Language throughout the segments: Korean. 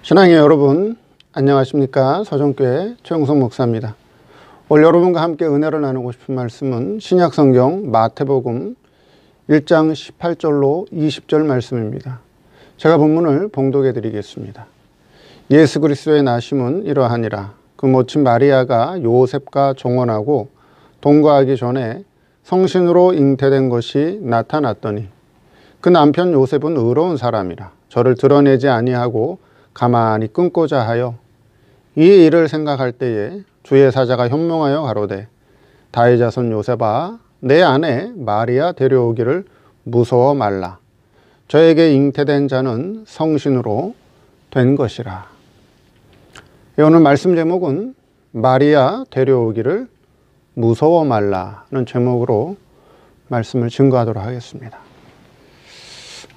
신앙의 여러분, 안녕하십니까? 서정교회 최영석 목사입니다. 오늘 여러분과 함께 은혜를 나누고 싶은 말씀은 신약성경 마태복음 1장 18절로 20절 말씀입니다. 제가 본문을 봉독해 드리겠습니다. 예수 그리스도의 나심은 이러하니라. 그 모친 마리아가 요셉과 종언하고 동거하기 전에 성신으로 잉태된 것이 나타났더니 그 남편 요셉은 의로운 사람이라 저를 드러내지 아니하고 가만히 끊고자 하여 이 일을 생각할 때에 주의 사자가 현몽하여 가로되 다윗 자손 요셉아 내 아내 마리아 데려오기를 무서워 말라. 저에게 잉태된 자는 성신으로 된 것이라. 오늘 말씀 제목은 마리아 데려오기를 무서워 말라는 제목으로 말씀을 증거하도록 하겠습니다.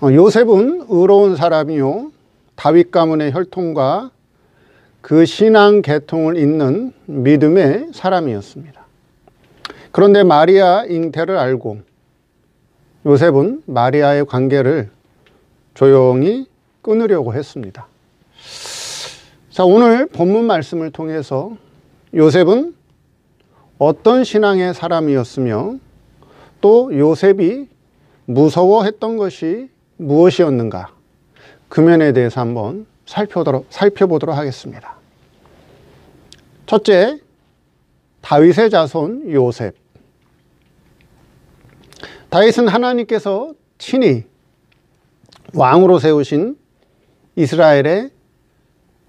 요셉은 의로운 사람이요 다윗 가문의 혈통과 그 신앙 계통을 잇는 믿음의 사람이었습니다. 그런데 마리아 잉태를 알고 요셉은 마리아의 관계를 조용히 끊으려고 했습니다. 자, 오늘 본문 말씀을 통해서 요셉은 어떤 신앙의 사람이었으며 또 요셉이 무서워했던 것이 무엇이었는가? 그 면에 대해서 한번 살펴보도록 하겠습니다. 첫째, 다윗의 자손 요셉. 다윗은 하나님께서 친히 왕으로 세우신 이스라엘의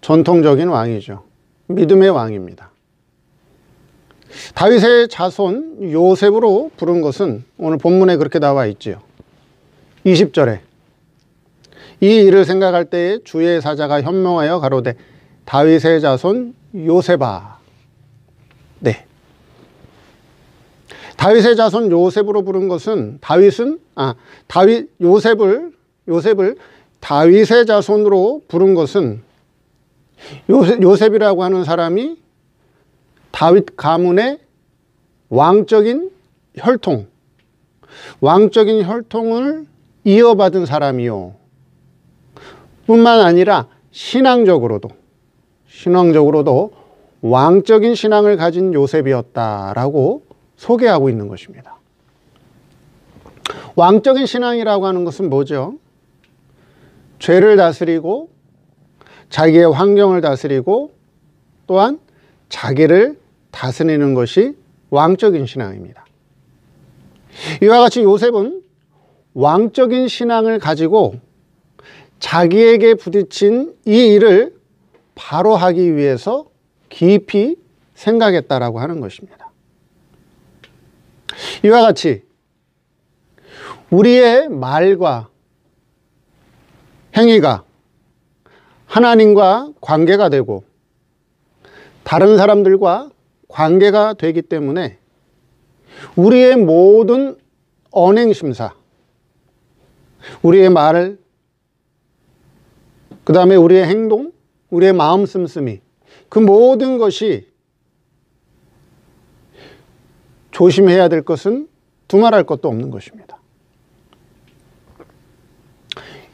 전통적인 왕이죠. 믿음의 왕입니다. 다윗의 자손 요셉으로 부른 것은 오늘 본문에 그렇게 나와 있지요. 20절에 이 일을 생각할 때에 주의 사자가 현몽하여 가로되 다윗의 자손 요셉아. 네. 다윗의 자손 요셉으로 부른 것은 요셉을 다윗의 자손으로 부른 것은 요셉이라고 하는 사람이 다윗 가문의 왕적인 혈통을 이어받은 사람이요. 뿐만 아니라 신앙적으로도 왕적인 신앙을 가진 요셉이었다라고 소개하고 있는 것입니다. 왕적인 신앙이라고 하는 것은 뭐죠? 죄를 다스리고 자기의 환경을 다스리고 또한 자기를 다스리는 것이 왕적인 신앙입니다. 이와 같이 요셉은 왕적인 신앙을 가지고 자기에게 부딪힌 이 일을 바로 하기 위해서 깊이 생각했다라고 하는 것입니다. 이와 같이 우리의 말과 행위가 하나님과 관계가 되고 다른 사람들과 관계가 되기 때문에 우리의 모든 언행심사, 우리의 말, 그 다음에 우리의 행동, 우리의 마음 씀씀이 그 모든 것이 조심해야 될 것은 두말할 것도 없는 것입니다.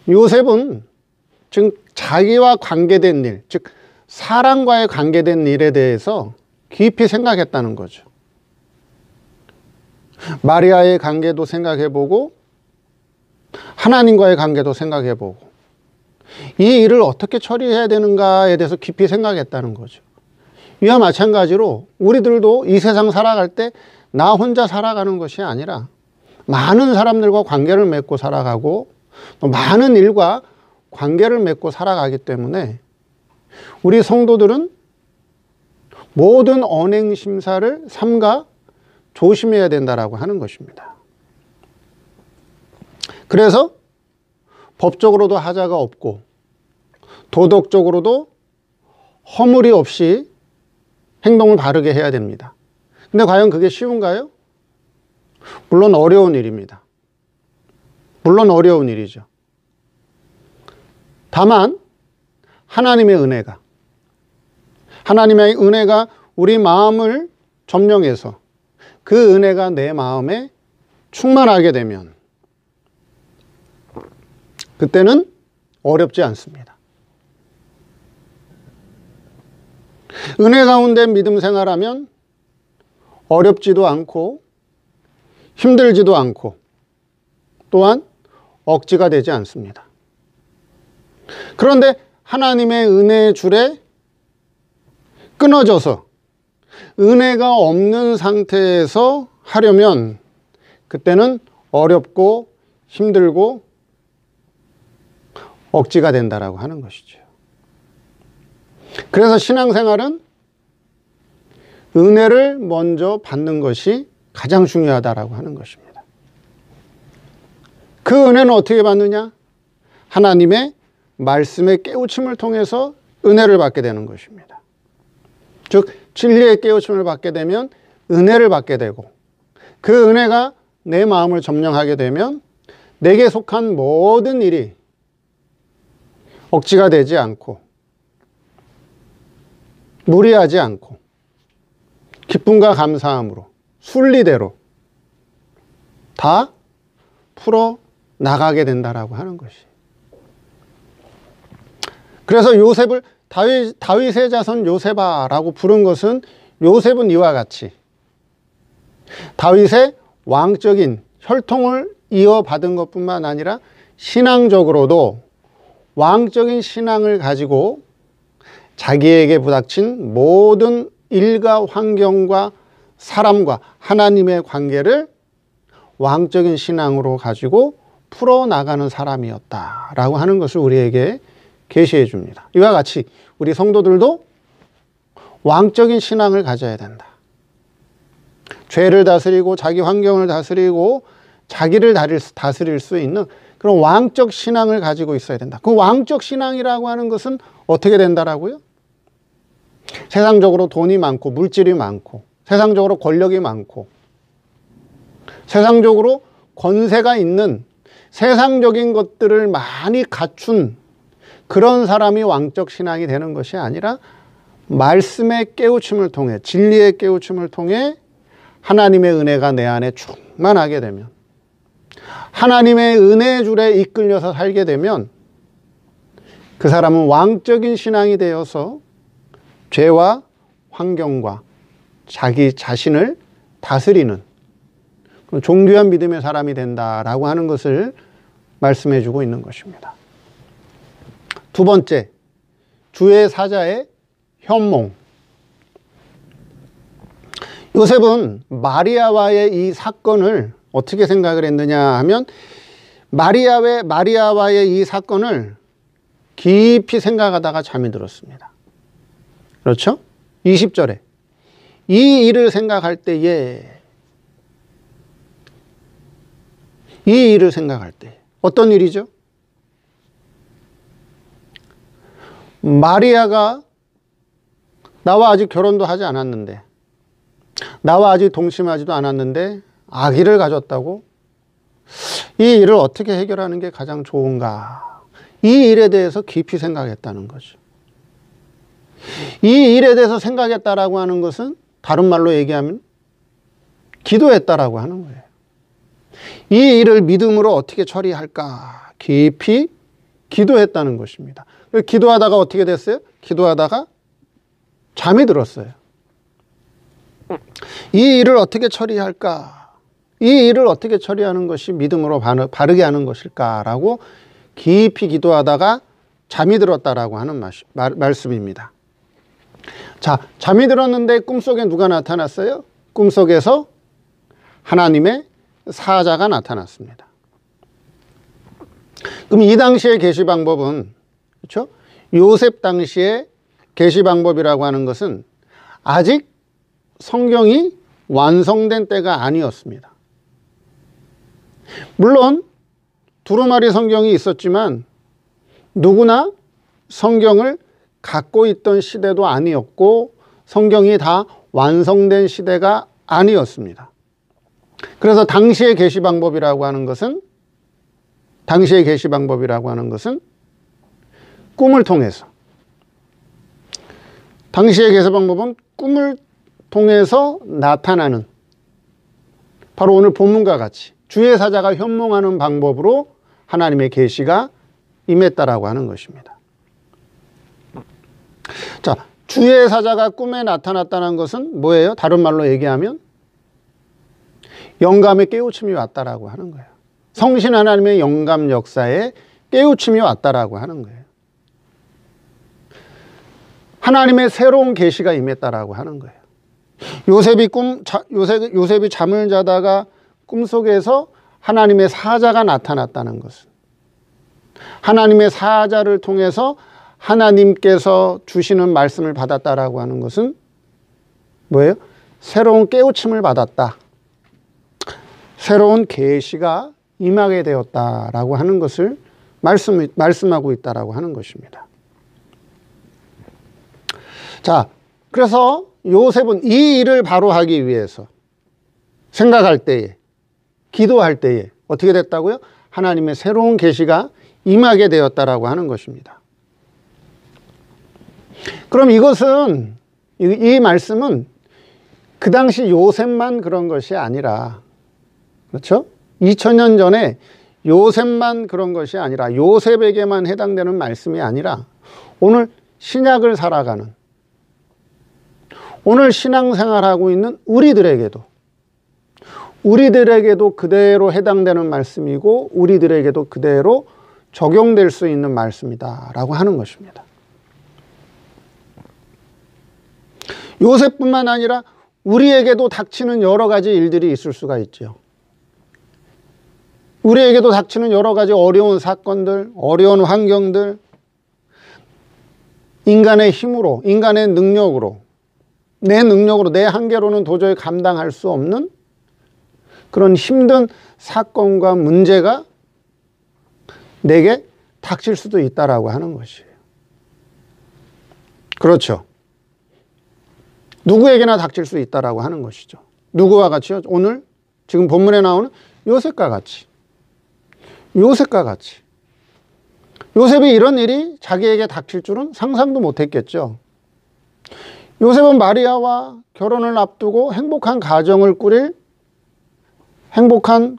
요셉은 즉 자기와 관계된 일, 즉 사람과의 관계된 일에 대해서 깊이 생각했다는 거죠. 마리아의 관계도 생각해보고 하나님과의 관계도 생각해보고 이 일을 어떻게 처리해야 되는가에 대해서 깊이 생각했다는 거죠. 이와 마찬가지로 우리들도 이 세상 살아갈 때 나 혼자 살아가는 것이 아니라 많은 사람들과 관계를 맺고 살아가고 또 많은 일과 관계를 맺고 살아가기 때문에 우리 성도들은 모든 언행 심사를 삼가 조심해야 된다라고 하는 것입니다. 그래서 법적으로도 하자가 없고 도덕적으로도 허물이 없이 행동을 바르게 해야 됩니다. 근데 과연 그게 쉬운가요? 물론 어려운 일입니다. 물론 어려운 일이죠. 다만 하나님의 은혜가 우리 마음을 점령해서 그 은혜가 내 마음에 충만하게 되면 그때는 어렵지 않습니다. 은혜 가운데 믿음 생활하면 어렵지도 않고 힘들지도 않고 또한 억지가 되지 않습니다. 그런데 하나님의 은혜의 줄에 끊어져서 은혜가 없는 상태에서 하려면 그때는 어렵고 힘들고 억지가 된다라고 하는 것이죠. 그래서 신앙생활은 은혜를 먼저 받는 것이 가장 중요하다라고 하는 것입니다. 그 은혜는 어떻게 받느냐? 하나님의 말씀의 깨우침을 통해서 은혜를 받게 되는 것입니다. 즉 진리의 깨우침을 받게 되면 은혜를 받게 되고 그 은혜가 내 마음을 점령하게 되면 내게 속한 모든 일이 억지가 되지 않고 무리하지 않고 기쁨과 감사함으로 순리대로 다 풀어 나가게 된다라고 하는 것이. 그래서 요셉을 다윗의 자손 요셉아라고 부른 것은 요셉은 이와 같이 다윗의 왕적인 혈통을 이어받은 것뿐만 아니라 신앙적으로도 왕적인 신앙을 가지고 자기에게 부닥친 모든 일과 환경과 사람과 하나님의 관계를 왕적인 신앙으로 가지고 풀어나가는 사람이었다라고 하는 것을 우리에게 계시해 줍니다. 이와 같이 우리 성도들도 왕적인 신앙을 가져야 된다. 죄를 다스리고 자기 환경을 다스리고 자기를 다스릴 수 있는 그런 왕적 신앙을 가지고 있어야 된다. 그 왕적 신앙이라고 하는 것은 어떻게 된다라고요? 세상적으로 돈이 많고 물질이 많고 세상적으로 권력이 많고 세상적으로 권세가 있는 세상적인 것들을 많이 갖춘 그런 사람이 왕적 신앙이 되는 것이 아니라 말씀의 깨우침을 통해 진리의 깨우침을 통해 하나님의 은혜가 내 안에 충만하게 되면 하나님의 은혜의 줄에 이끌려서 살게 되면 그 사람은 왕적인 신앙이 되어서 죄와 환경과 자기 자신을 다스리는 존귀한 믿음의 사람이 된다라고 하는 것을 말씀해 주고 있는 것입니다. 두 번째, 주의 사자의 현몽. 요셉은 마리아와의 이 사건을 어떻게 생각을 했느냐 하면 마리아와의 이 사건을 깊이 생각하다가 잠이 들었습니다. 그렇죠? 20절에 이 일을 생각할 때에 어떤 일이죠? 마리아가 나와 아직 결혼도 하지 않았는데 나와 아직 동침하지도 않았는데 아기를 가졌다고? 이 일을 어떻게 해결하는 게 가장 좋은가? 이 일에 대해서 깊이 생각했다는 거죠. 이 일에 대해서 생각했다라고 하는 것은 다른 말로 얘기하면 기도했다라고 하는 거예요. 이 일을 믿음으로 어떻게 처리할까? 깊이 기도했다는 것입니다. 기도하다가 어떻게 됐어요? 기도하다가 잠이 들었어요. 이 일을 어떻게 처리할까? 이 일을 어떻게 처리하는 것이 믿음으로 바르게 하는 것일까라고 깊이 기도하다가 잠이 들었다라고 하는 말씀입니다. 자, 잠이 들었는데 꿈속에 누가 나타났어요? 꿈속에서 하나님의 사자가 나타났습니다. 그럼 이 당시의 계시 방법은, 그렇죠? 요셉 당시의 계시 방법이라고 하는 것은 아직 성경이 완성된 때가 아니었습니다. 물론 두루마리 성경이 있었지만 누구나 성경을 갖고 있던 시대도 아니었고 성경이 다 완성된 시대가 아니었습니다. 그래서 당시의 계시 방법이라고 하는 것은 꿈을 통해서, 당시의 계시 방법은 꿈을 통해서 나타나는, 바로 오늘 본문과 같이 주의 사자가 현몽하는 방법으로 하나님의 계시가 임했다라고 하는 것입니다. 자, 주의 사자가 꿈에 나타났다는 것은 뭐예요? 다른 말로 얘기하면 영감의 깨우침이 왔다라고 하는 거예요. 성신 하나님의 영감 역사에 깨우침이 왔다라고 하는 거예요. 하나님의 새로운 계시가 임했다라고 하는 거예요. 요셉이 잠을 자다가 꿈속에서 하나님의 사자가 나타났다는 것은, 하나님의 사자를 통해서 하나님께서 주시는 말씀을 받았다라고 하는 것은 뭐예요? 새로운 깨우침을 받았다. 새로운 계시가 임하게 되었다라고 하는 것을 말씀하고 있다라고 하는 것입니다. 자, 그래서 요셉은 이 일을 바로 하기 위해서 생각할 때에, 기도할 때에 어떻게 됐다고요? 하나님의 새로운 계시가 임하게 되었다라고 하는 것입니다. 그럼 이것은, 이 말씀은 그 당시 요셉만 그런 것이 아니라, 그렇죠? 2000년 전에 요셉만 그런 것이 아니라, 요셉에게만 해당되는 말씀이 아니라 오늘 신약을 살아가는, 오늘 신앙생활하고 있는 우리들에게도 그대로 해당되는 말씀이고 우리들에게도 그대로 적용될 수 있는 말씀이다라고 하는 것입니다. 요셉뿐만 아니라 우리에게도 닥치는 여러 가지 일들이 있을 수가 있죠. 우리에게도 닥치는 여러 가지 어려운 사건들, 어려운 환경들, 인간의 힘으로, 인간의 능력으로, 내 능력으로, 내 한계로는 도저히 감당할 수 없는 그런 힘든 사건과 문제가 내게 닥칠 수도 있다라고 하는 것이에요. 그렇죠. 누구에게나 닥칠 수 있다라고 하는 것이죠. 누구와 같이요? 오늘 지금 본문에 나오는 요셉과 같이. 요셉과 같이. 요셉이 이런 일이 자기에게 닥칠 줄은 상상도 못했겠죠. 요셉은 마리아와 결혼을 앞두고 행복한 가정을 꾸릴 행복한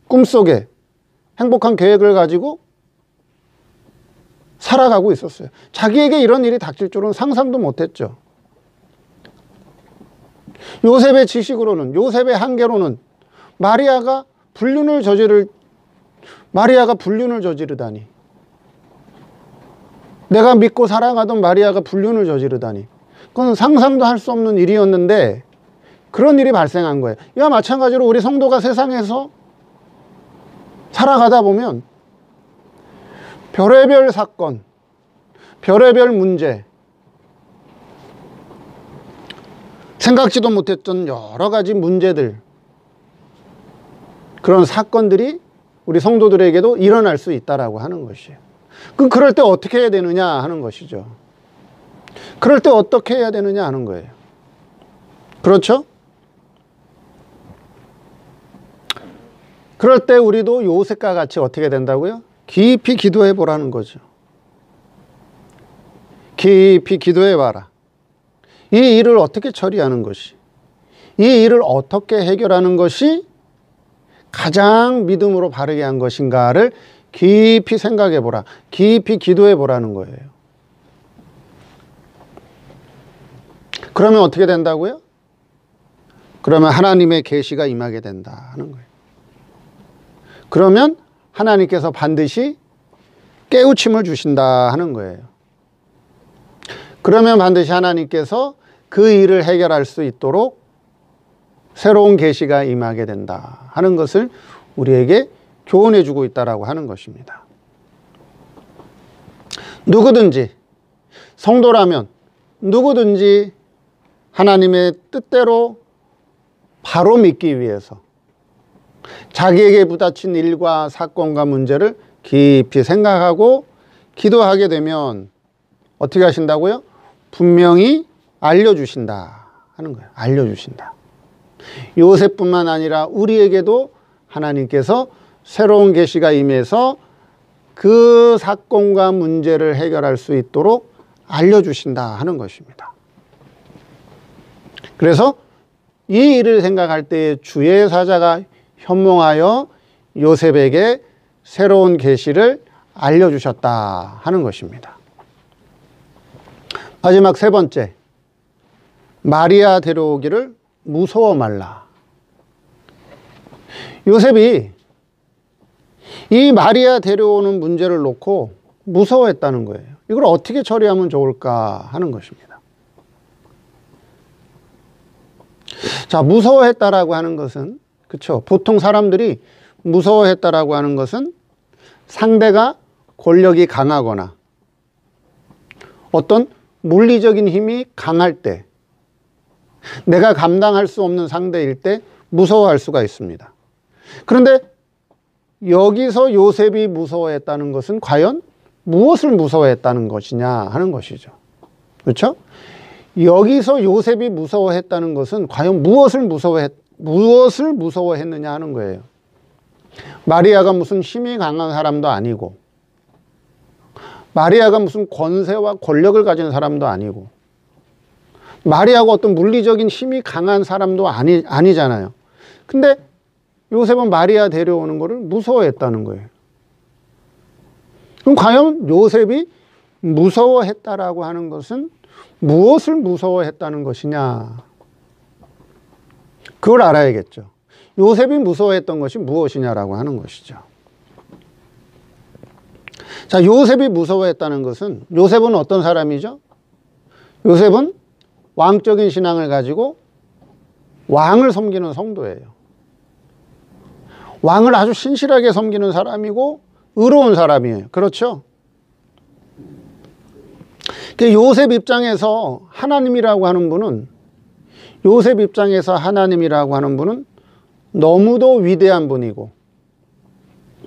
꿈속에 행복한 계획을 가지고 살아가고 있었어요. 자기에게 이런 일이 닥칠 줄은 상상도 못했죠. 요셉의 지식으로는, 요셉의 한계로는 마리아가 불륜을 저지르다니, 내가 믿고 사랑하던 마리아가 불륜을 저지르다니, 그건 상상도 할 수 없는 일이었는데 그런 일이 발생한 거예요. 이와 마찬가지로 우리 성도가 세상에서 살아가다 보면 별의별 사건, 별의별 문제, 생각지도 못했던 여러 가지 문제들, 그런 사건들이 우리 성도들에게도 일어날 수 있다라고 하는 것이에요. 그럴 때 어떻게 해야 되느냐 하는 것이죠. 그럴 때 어떻게 해야 되느냐 하는 거예요. 그렇죠? 그럴 때 우리도 요셉과 같이 어떻게 된다고요? 깊이 기도해 보라는 거죠. 깊이 기도해 봐라. 이 일을 어떻게 처리하는 것이, 이 일을 어떻게 해결하는 것이 가장 믿음으로 바르게 한 것인가를 깊이 생각해 보라. 깊이 기도해 보라는 거예요. 그러면 어떻게 된다고요? 그러면 하나님의 계시가 임하게 된다 하는 거예요. 그러면 하나님께서 반드시 깨우침을 주신다 하는 거예요. 그러면 반드시 하나님께서 그 일을 해결할 수 있도록 새로운 계시가 임하게 된다 하는 것을 우리에게 교훈해 주고 있다라고 하는 것입니다. 누구든지, 성도라면 누구든지 하나님의 뜻대로 바로 믿기 위해서 자기에게 부닥친 일과 사건과 문제를 깊이 생각하고 기도하게 되면 어떻게 하신다고요? 분명히 알려주신다 하는 거예요. 알려주신다. 요셉뿐만 아니라 우리에게도 하나님께서 새로운 계시가 임해서 그 사건과 문제를 해결할 수 있도록 알려주신다 하는 것입니다. 그래서 이 일을 생각할 때 주의 사자가 현몽하여 요셉에게 새로운 계시를 알려주셨다 하는 것입니다. 마지막 세 번째, 마리아 데려오기를 무서워 말라. 요셉이 이 마리아 데려오는 문제를 놓고 무서워했다는 거예요. 이걸 어떻게 처리하면 좋을까 하는 것입니다. 자, 무서워했다라고 하는 것은, 그렇죠, 보통 사람들이 무서워했다라고 하는 것은 상대가 권력이 강하거나 어떤 물리적인 힘이 강할 때, 내가 감당할 수 없는 상대일 때 무서워할 수가 있습니다. 그런데 여기서 요셉이 무서워했다는 것은 과연 무엇을 무서워했다는 것이냐 하는 것이죠. 그렇죠? 여기서 요셉이 무서워했다는 것은 과연 무엇을 무서워했느냐 하는 거예요. 마리아가 무슨 힘이 강한 사람도 아니고, 마리아가 무슨 권세와 권력을 가진 사람도 아니고, 마리아가 어떤 물리적인 힘이 강한 사람도 아니잖아요. 근데 요셉은 마리아 데려오는 것을 무서워했다는 거예요. 그럼 과연 요셉이 무서워했다라고 하는 것은 무엇을 무서워했다는 것이냐? 그걸 알아야겠죠. 요셉이 무서워했던 것이 무엇이냐라고 하는 것이죠. 자, 요셉이 무서워했다는 것은, 요셉은 어떤 사람이죠? 요셉은 왕적인 신앙을 가지고 왕을 섬기는 성도예요. 왕을 아주 신실하게 섬기는 사람이고 의로운 사람이에요. 그렇죠? 요셉 입장에서 하나님이라고 하는 분은, 요셉 입장에서 하나님이라고 하는 분은 너무도 위대한 분이고,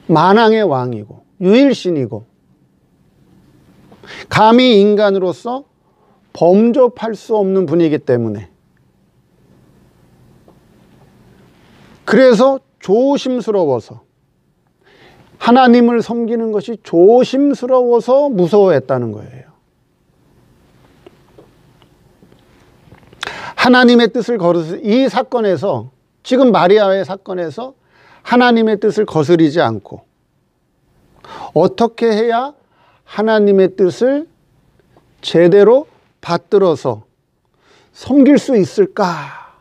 만왕의 왕이고, 유일신이고, 감히 인간으로서 범접할 수 없는 분이기 때문에, 그래서 조심스러워서, 하나님을 섬기는 것이 조심스러워서 무서워했다는 거예요. 하나님의 뜻을 이 사건에서, 지금 마리아의 사건에서 하나님의 뜻을 거스리지 않고 어떻게 해야 하나님의 뜻을 제대로 받들어서 섬길 수 있을까?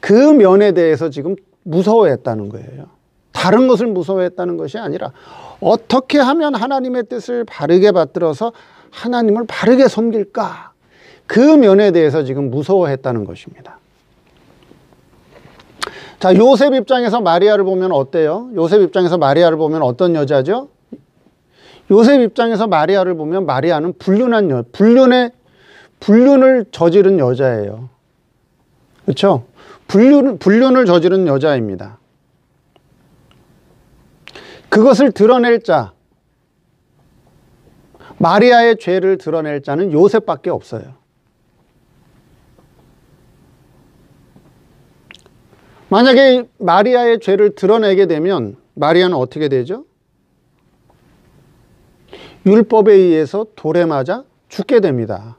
그 면에 대해서 지금 무서워했다는 거예요. 다른 것을 무서워했다는 것이 아니라 어떻게 하면 하나님의 뜻을 바르게 받들어서 하나님을 바르게 섬길까? 그 면에 대해서 지금 무서워했다는 것입니다. 자, 요셉 입장에서 마리아를 보면 어때요? 요셉 입장에서 마리아를 보면 어떤 여자죠? 요셉 입장에서 마리아를 보면 마리아는 불륜을 저지른 여자예요. 그렇죠? 불륜을 저지른 여자입니다. 그것을 드러낼 자, 마리아의 죄를 드러낼 자는 요셉밖에 없어요. 만약에 마리아의 죄를 드러내게 되면 마리아는 어떻게 되죠? 율법에 의해서 돌에 맞아 죽게 됩니다.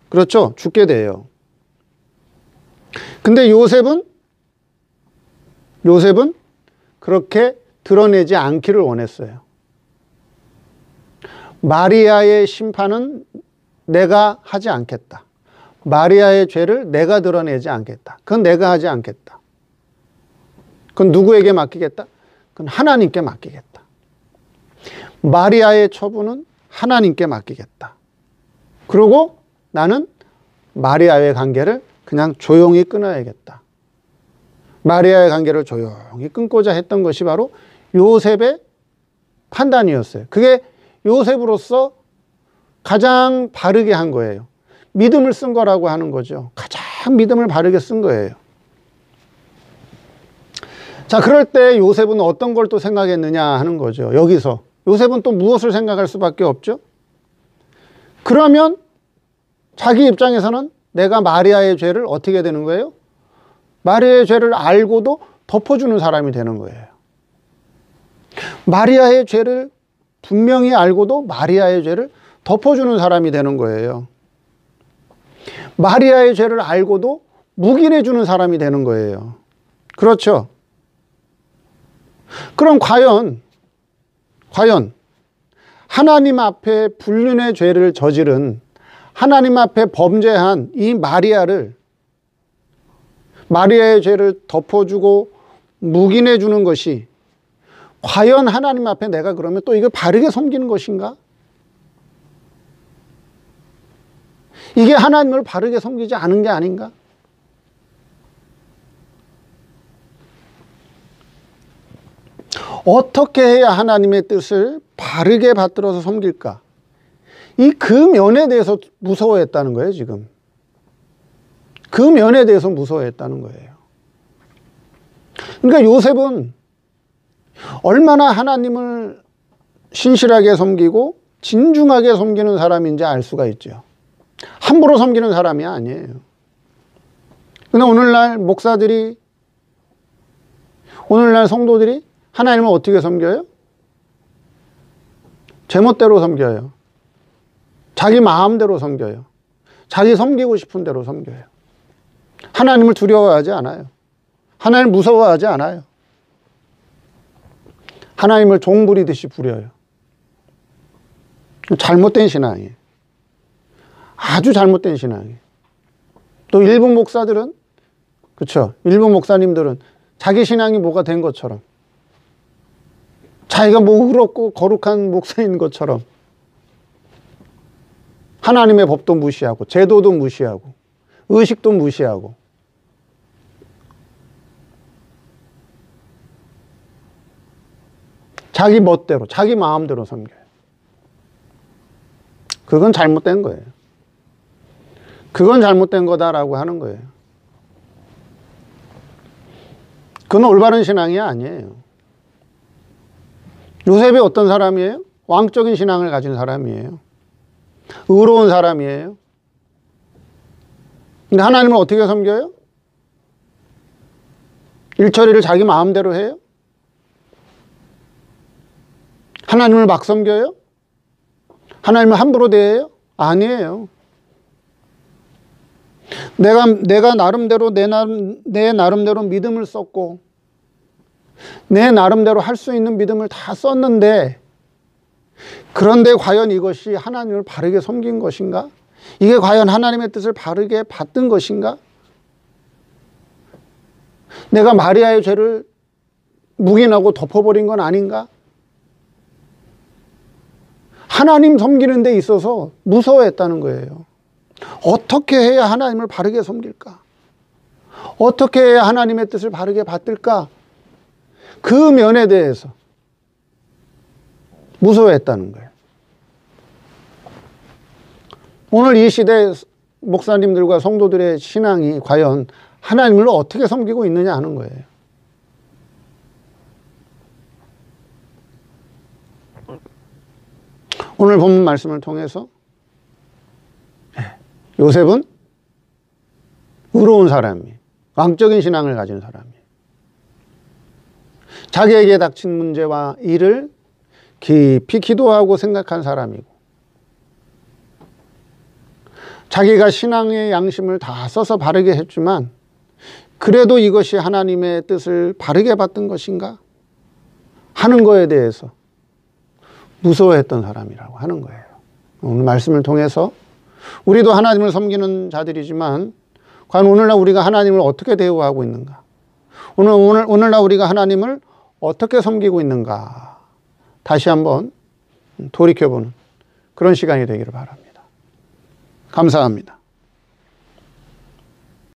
그렇죠? 죽게 돼요. 근데 요셉은 그렇게 드러내지 않기를 원했어요. 마리아의 심판은 내가 하지 않겠다. 마리아의 죄를 내가 드러내지 않겠다. 그건 내가 하지 않겠다. 그건 누구에게 맡기겠다? 그건 하나님께 맡기겠다. 마리아의 처분은 하나님께 맡기겠다. 그리고 나는 마리아의 관계를 그냥 조용히 끊어야겠다. 마리아의 관계를 조용히 끊고자 했던 것이 바로 요셉의 판단이었어요. 그게 요셉으로서 가장 바르게 한 거예요. 믿음을 쓴 거라고 하는 거죠. 가장 믿음을 바르게 쓴 거예요. 자, 그럴 때 요셉은 어떤 걸 또 생각했느냐 하는 거죠. 여기서 요셉은 또 무엇을 생각할 수밖에 없죠? 그러면 자기 입장에서는 내가 마리아의 죄를 어떻게 되는 거예요? 마리아의 죄를 알고도 덮어주는 사람이 되는 거예요. 마리아의 죄를 분명히 알고도 마리아의 죄를 덮어주는 사람이 되는 거예요. 마리아의 죄를 알고도 묵인해주는 사람이 되는 거예요. 그렇죠? 그럼 과연 하나님 앞에 불륜의 죄를 저지른 하나님 앞에 범죄한 이 마리아의 죄를 덮어주고 묵인해 주는 것이 과연 하나님 앞에 내가 그러면 또 이걸 바르게 섬기는 것인가? 이게 하나님을 바르게 섬기지 않은 게 아닌가? 어떻게 해야 하나님의 뜻을 바르게 받들어서 섬길까? 그 면에 대해서 무서워했다는 거예요, 지금. 그 면에 대해서 무서워했다는 거예요. 그러니까 요셉은 얼마나 하나님을 신실하게 섬기고 진중하게 섬기는 사람인지 알 수가 있죠. 함부로 섬기는 사람이 아니에요. 그런데 오늘날 성도들이 하나님을 어떻게 섬겨요? 제멋대로 섬겨요. 자기 마음대로 섬겨요. 자기 섬기고 싶은 대로 섬겨요. 하나님을 두려워하지 않아요. 하나님을 무서워하지 않아요. 하나님을 종부리듯이 부려요. 잘못된 신앙이에요. 아주 잘못된 신앙이에요. 또 일부 목사들은, 그렇죠? 일부 목사님들은 자기 신앙이 뭐가 된 것처럼, 자기가 뭐 의롭고 거룩한 목사인 것처럼 하나님의 법도 무시하고 제도도 무시하고 의식도 무시하고 자기 멋대로 자기 마음대로 섬겨요. 그건 잘못된 거예요. 그건 잘못된 거다라고 하는 거예요. 그건 올바른 신앙이 아니에요. 요셉이 어떤 사람이에요? 왕적인 신앙을 가진 사람이에요. 의로운 사람이에요. 근데 하나님을 어떻게 섬겨요? 일처리를 자기 마음대로 해요? 하나님을 막 섬겨요? 하나님을 함부로 대해요? 아니에요. 내가 나름대로 내 나름대로 믿음을 썼고 내 나름대로 할 수 있는 믿음을 다 썼는데, 그런데 과연 이것이 하나님을 바르게 섬긴 것인가? 이게 과연 하나님의 뜻을 바르게 받든 것인가? 내가 마리아의 죄를 묵인하고 덮어버린 건 아닌가? 하나님 섬기는 데 있어서 무서워했다는 거예요. 어떻게 해야 하나님을 바르게 섬길까? 어떻게 해야 하나님의 뜻을 바르게 받들까? 그 면에 대해서 무서워했다는 거예요. 오늘 이 시대 목사님들과 성도들의 신앙이 과연 하나님을 어떻게 섬기고 있느냐 하는 거예요. 오늘 본문 말씀을 통해서 요셉은 의로운 사람이, 왕적인 신앙을 가진 사람이, 자기에게 닥친 문제와 일을 깊이 기도하고 생각한 사람이고, 자기가 신앙의 양심을 다 써서 바르게 했지만 그래도 이것이 하나님의 뜻을 바르게 받든 것인가 하는 거에 대해서 무서워했던 사람이라고 하는 거예요. 오늘 말씀을 통해서 우리도 하나님을 섬기는 자들이지만 과연 오늘날 우리가 하나님을 어떻게 대우하고 있는가, 오늘날 우리가 하나님을 어떻게 섬기고 있는가 다시 한번 돌이켜보는 그런 시간이 되기를 바랍니다. 감사합니다.